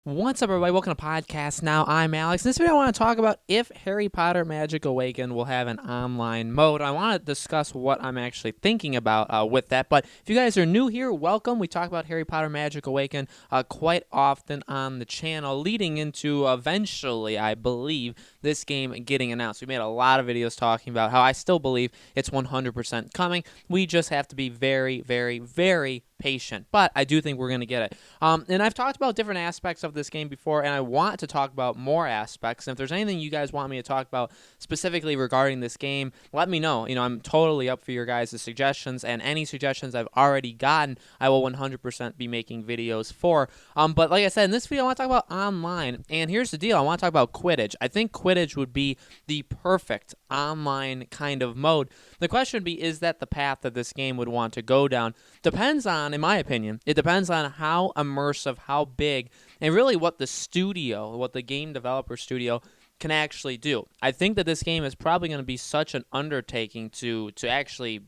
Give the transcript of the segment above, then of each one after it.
What's up, everybody? Welcome to Podcast Now. I'm Alex. In this video, I want to talk about if Harry Potter Magic Awakened will have an online mode. I want to discuss what I'm actually thinking about with that. But if you guys are new here, welcome. We talk about Harry Potter Magic Awakened quite often on the channel, leading into eventually, I believe, this game getting announced. We made a lot of videos talking about how I still believe it's 100% coming. We just have to be very, very, very patient, but I do think we're going to get it. And I've talked about different aspects of this game before, and I want to talk about more aspects. And if there's anything you guys want me to talk about specifically regarding this game, let me know. I'm totally up for your guys' suggestions, and any suggestions I've already gotten, I will 100% be making videos for. But like I said, in this video, I want to talk about online, and here's the deal. I want to talk about Quidditch. I think Quidditch would be the perfect online kind of mode. The question would be, is that the path that this game would want to go down? Depends on, in my opinion, it depends on how immersive, how big, and really what the game developer studio can actually do. I think that this game is probably going to be such an undertaking to actually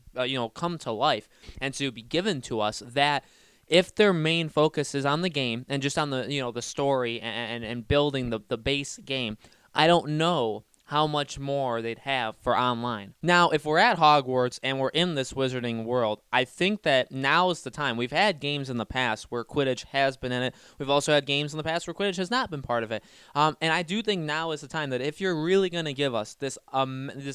come to life and to be given to us that if their main focus is on the game and just on the story and building the base game, I don't know how much more they'd have for online. Now, if we're at Hogwarts and we're in this wizarding world, I think that now is the time. We've had games in the past where Quidditch has been in it. We've also had games in the past where Quidditch has not been part of it. And I do think now is the time that if you're really going to give us this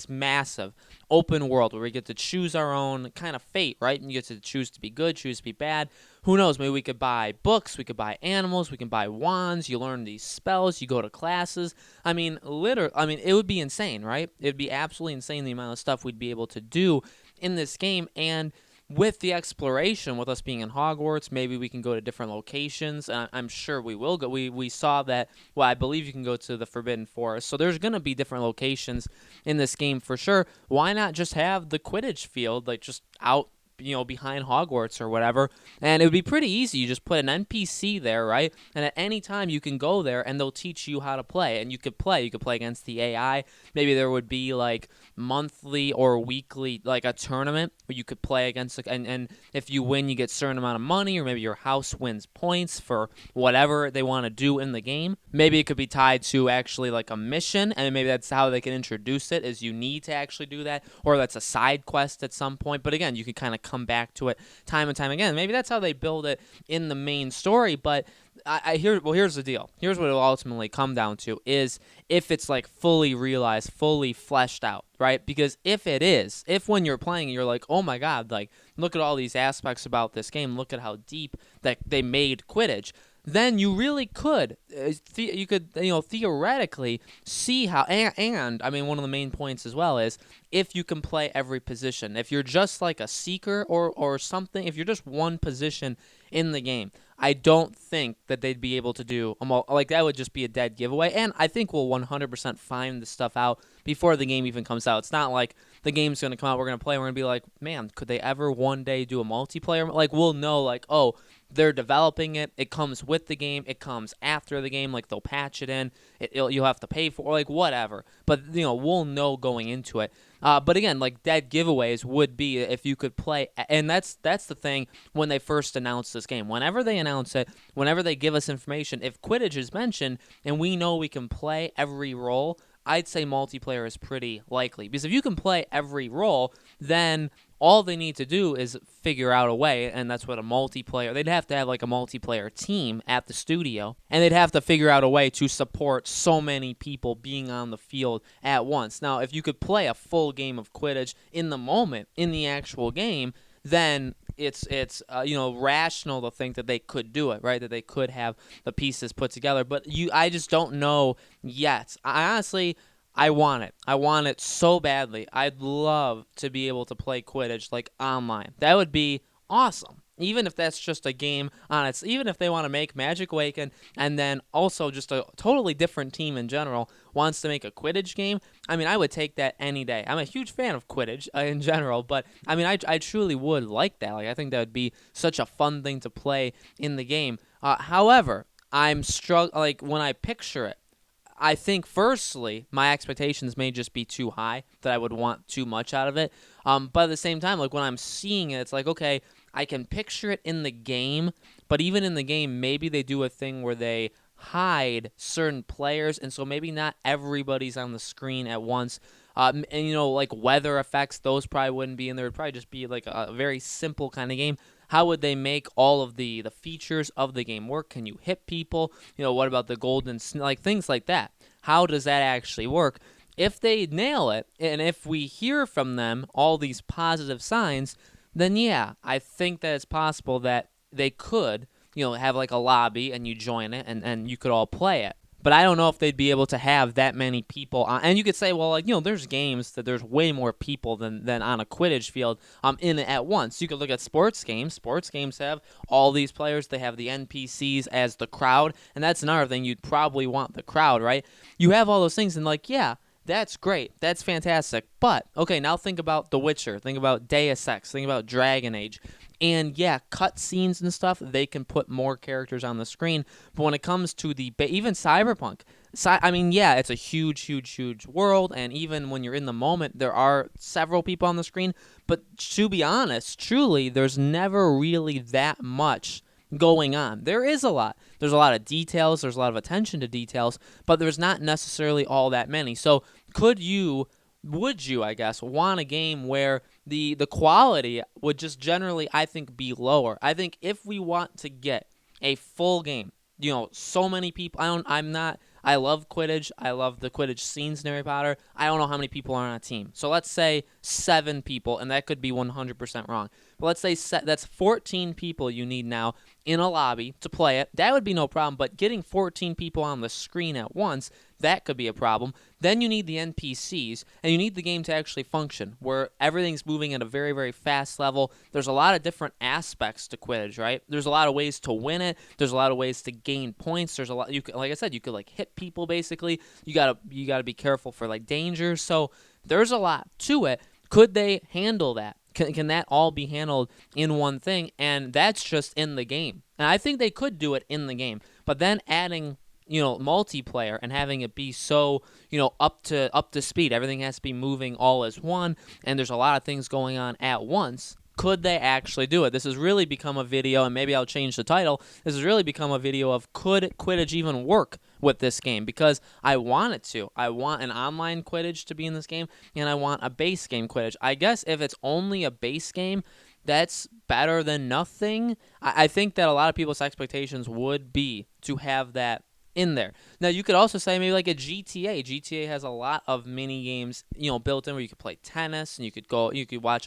massive open world where we get to choose our own kind of fate, right? And you get to choose to be good, choose to be bad. Who knows? Maybe we could buy books, we could buy animals, we can buy wands, you learn these spells, you go to classes. I mean, it would be insane, right? It would be absolutely insane the amount of stuff we'd be able to do in this game. And with the exploration, with us being in Hogwarts, maybe we can go to different locations. I'm sure we will go. We saw that, well, I believe you can go to the Forbidden Forest. So there's going to be different locations in this game for sure. Why not just have the Quidditch field, like just out behind Hogwarts or whatever, and it would be pretty easy. You just put an NPC there, right? And at any time you can go there and they'll teach you how to play, and you could play against the AI. Maybe there would be like monthly or weekly, like a tournament where you could play against, and if you win, you get a certain amount of money, or maybe your house wins points for whatever they want to do in the game. Maybe it could be tied to actually like a mission, and maybe that's how they can introduce it, is you need to actually do that, or that's a side quest at some point. But again, you can kind of come back to it time and time again. Maybe that's how they build it in the main story, but here's the deal. Here's what it'll ultimately come down to, is if it's like fully realized, fully fleshed out, right? Because if when you're playing, you're like, oh my God, like, look at all these aspects about this game. Look at how deep that they made Quidditch. Then you really could, theoretically see how, and I mean, one of the main points as well is if you can play every position. If you're just like a seeker or something, if you're just one position in the game, I don't think that they'd be able to do, like, that would just be a dead giveaway, and I think we'll 100% find this stuff out before the game even comes out. It's not like the game's going to come out, we're going to play, we're going to be like, man, could they ever one day do a multiplayer? Like, we'll know, like, oh, they're developing it, it comes with the game, it comes after the game, like, they'll patch it in, you'll have to pay for, or like, whatever, but, we'll know going into it. But again, like, dead giveaways would be if you could play, and that's the thing when they first announced this game. Whenever they announce it, whenever they give us information, if Quidditch is mentioned and we know we can play every role, I'd say multiplayer is pretty likely. Because if you can play every role, then all they need to do is figure out a way, and that's what a multiplayer, they'd have to have like a multiplayer team at the studio, and they'd have to figure out a way to support so many people being on the field at once. Now, if you could play a full game of Quidditch in the moment, in the actual game, then it's rational to think that they could do it, right? That they could have the pieces put together. But I just don't know yet. I want it. I want it so badly. I'd love to be able to play Quidditch like online. That would be awesome. Even if that's just a game on its, even if they want to make Magic Awaken and then also just a totally different team in general wants to make a Quidditch game, I mean, I would take that any day. I'm a huge fan of Quidditch in general, but I mean, I truly would like that. Like, I think that would be such a fun thing to play in the game. However, I'm like, when I picture it, I think, firstly, my expectations may just be too high, that I would want too much out of it. But at the same time, like, when I'm seeing it, it's like, okay, I can picture it in the game, but even in the game, maybe they do a thing where they hide certain players, and so maybe not everybody's on the screen at once. And like weather effects, those probably wouldn't be in there. It'd probably just be like a very simple kind of game. How would they make all of the features of the game work? Can you hit people? What about the golden, like things like that? How does that actually work? If they nail it, and if we hear from them all these positive signs, then yeah, I think that it's possible that they could, have like a lobby and you join it and you could all play it. But I don't know if they'd be able to have that many people on. And you could say, well, like, there's games that there's way more people than on a Quidditch field in it at once. You could look at sports games. Sports games have all these players. They have the NPCs as the crowd. And that's another thing. You'd probably want the crowd, right? You have all those things. And, like, yeah, that's great. That's fantastic. But, okay, now think about The Witcher. Think about Deus Ex. Think about Dragon Age. And yeah, cutscenes and stuff, they can put more characters on the screen. But when it comes to even Cyberpunk, yeah, it's a huge, huge, huge world. And even when you're in the moment, there are several people on the screen. But to be honest, truly, there's never really that much going on. There is a lot. There's a lot of details. There's a lot of attention to details. But there's not necessarily all that many. So would you, I guess, want a game where the quality would just generally, I think, be lower? I think if we want to get a full game, so many people, I love Quidditch. I love the Quidditch scenes in Harry Potter. I don't know how many people are on a team. So let's say 7 people, and that could be 100% wrong. But let's say that's 14 people you need now in a lobby to play it. That would be no problem, but getting 14 people on the screen at once, that could be a problem. Then you need the NPCs, and you need the game to actually function, where everything's moving at a very, very fast level. There's a lot of different aspects to Quidditch, right? There's a lot of ways to win it. There's a lot of ways to gain points. There's a lot. Like I said, you could like hit people basically. You gotta be careful for like danger. So there's a lot to it. Could they handle that? Can that all be handled in one thing? And that's just in the game. And I think they could do it in the game. But then adding multiplayer and having it be so, up to speed. Everything has to be moving all as one, and there's a lot of things going on at once. Could they actually do it? This has really become a video, and maybe I'll change the title. This has really become a video of could Quidditch even work with this game? Because I want it to. I want an online Quidditch to be in this game, and I want a base game Quidditch. I guess if it's only a base game, that's better than nothing. I think that a lot of people's expectations would be to have that in there. Now, you could also say maybe like a GTA. GTA has a lot of mini games, built in where you could play tennis and you could watch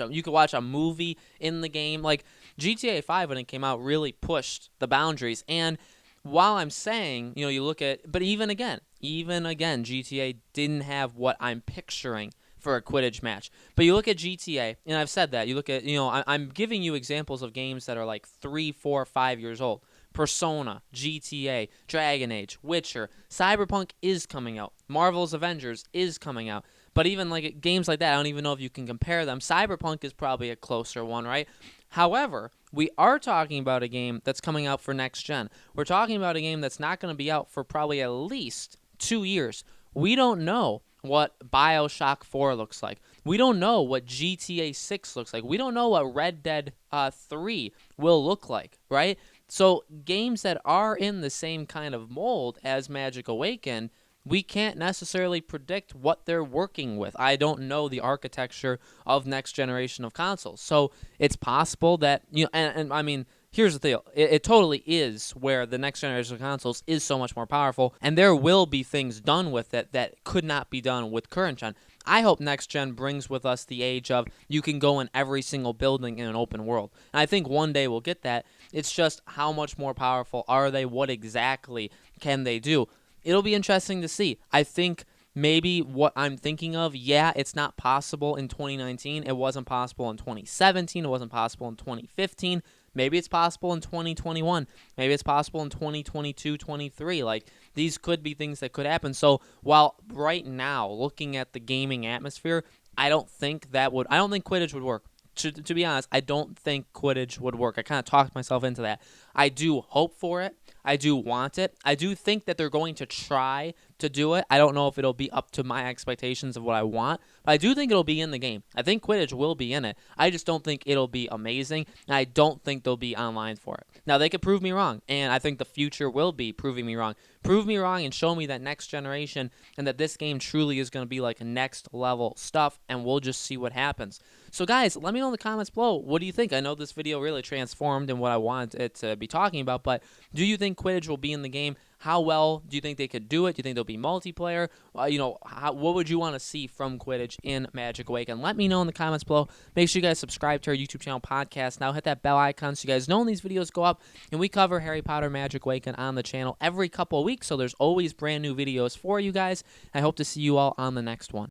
a movie in the game. Like GTA 5 when it came out really pushed the boundaries. And while I'm saying, you look at, but even again, GTA didn't have what I'm picturing for a Quidditch match. But you look at GTA, and I've said that. You look at, I'm giving you examples of games that are like 3, 4, 5 years old. Persona, GTA, Dragon Age, Witcher, Cyberpunk is coming out. Marvel's Avengers is coming out. But even like games like that, I don't even know if you can compare them. Cyberpunk is probably a closer one, right? However, we are talking about a game that's coming out for next gen. We're talking about a game that's not going to be out for probably at least 2 years. We don't know what BioShock 4 looks like. We don't know what GTA 6 looks like. We don't know what Red Dead 3 will look like, right? So games that are in the same kind of mold as Magic Awakened, we can't necessarily predict what they're working with. I don't know the architecture of next generation of consoles. So it's possible that, and I mean, here's the deal. It totally is where the next generation of consoles is so much more powerful, and there will be things done with it that could not be done with current gen. I hope next gen brings with us the age of you can go in every single building in an open world. And I think one day we'll get that. It's just how much more powerful are they? What exactly can they do? It'll be interesting to see. I think maybe what I'm thinking of, yeah, it's not possible in 2019. It wasn't possible in 2017. It wasn't possible in 2015. Maybe it's possible in 2021. Maybe it's possible in 2022, 23. Like, these could be things that could happen. So, while right now, looking at the gaming atmosphere, I don't think Quidditch would work. to be honest, I don't think Quidditch would work. I kind of talked myself into that. I do hope for it. I do want it. I do think that they're going to try to do it. I don't know if it'll be up to my expectations of what I want, but I do think it'll be in the game. I think Quidditch will be in it. I just don't think it'll be amazing, and I don't think they'll be online for it. Now, they could prove me wrong, and I think the future will be proving me wrong. Prove me wrong and show me that next generation and that this game truly is going to be like next level stuff, and we'll just see what happens. So, guys, let me know in the comments below. What do you think? I know this video really transformed in what I wanted it to be talking about, but do you think Quidditch will be in the game? How well do you think they could do it? Do you think there'll be multiplayer? What would you want to see from Quidditch in Magic Awakened? Let me know in the comments below. Make sure you guys subscribe to our YouTube channel podcast. Now hit that bell icon so you guys know when these videos go up. And we cover Harry Potter Magic Awakened on the channel every couple of weeks, so there's always brand new videos for you guys. I hope to see you all on the next one.